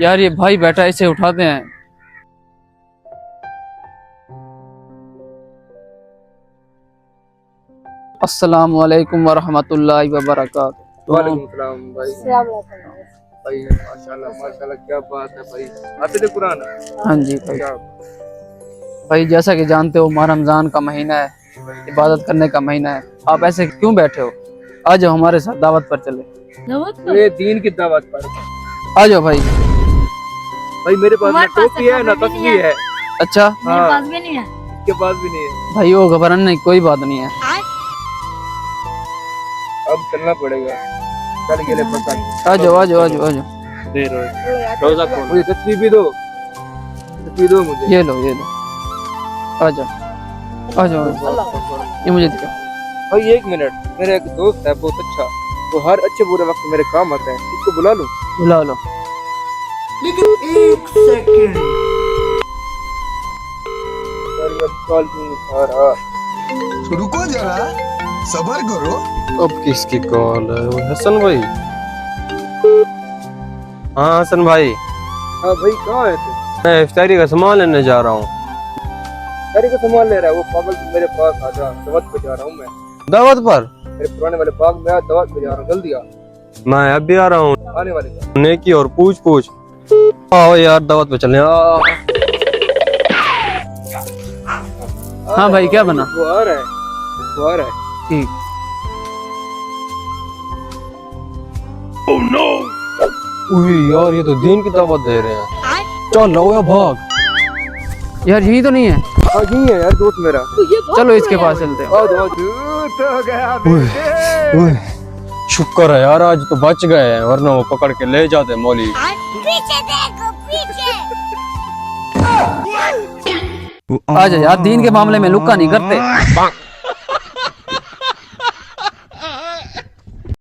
यार ये भाई बैठा है, इसे उठाते हैं। अस्सलाम वालेकुम वरहमतुल्लाहि वबरकातुहू। वालेकुम सलाम भाई। भाई माशाल्लाह माशाल्लाह, क्या बात है भाई। आते थे कुरान। हाँ जी भाई। क्या भाई जैसा कि जानते हो, माह रमजान का महीना है, इबादत करने का महीना है। आप ऐसे क्यों बैठे हो? आ जाओ हमारे साथ, दावत पर चले। ये दीन की दावत पर आ जाओ भाई। भाई मेरे पास ना टोपी है ना तस्वीर है। अच्छा, मेरे पास भी नहीं है। इसके पास भी नहीं है। भाई वो घबराने नहीं, कोई बात नहीं है। अब चलना पड़ेगा। चल के ले पता। आ जाओ आ जाओ आ जाओ आ जाओ। देर हो रोजा खोल। मुझे तस्वीर भी दो, तस्वीर दो मुझे। ये लो ये लो। आ जाओ आ जाओ आ जाओ। ये मुझे दिखाओ। भाई एक मिनट, मेरा एक दोस्त है बहुत अच्छा, वो हर अच्छे बुरे वक्त मेरे काम आता है, उसको बुला लूं? बुला लो। लेकिन एक सेकंड, यार अब कॉल क्यों नहीं उठा रहा? रुको जरा, सबर करो। अब किसकी कॉल है? वो हसन भाई। हाँ हसन भाई, हाँ भाई कहाँ है तू? मैं इफ्तारी का सामान लेने जा रहा हूँ। अरे का सामान ले रहा है वो पागल, मेरे पास आ जा, दावत पे जा रहा हूँ मैं। दावत पर? मेरे पुराने वाले बाग में आ, दावत पे जा रहा हूँ, जल्दी आ। मैं अब भी आ रहा हूँ। आने वाले का। नेकी और पूछ पूछ। आओ यार दावत पे चले। हाँ भाई, क्या बना? वो आ रहा है, वो आ रहा है। ठीक। यार ये तो दीन की दावत दे रहे हैं। चल लो या भाग। यार यही तो नहीं है। हाँ यही है यार दोस्त मेरा। चलो इसके पास चलते हैं। आओ आओ। शुक्र है यार आज तो बच गए हैं, वरना वो पकड़ के ले जाते मौली। पीछे देखो पीछे। आ जाओ यार, दीन के मामले में लुक्का नहीं करते।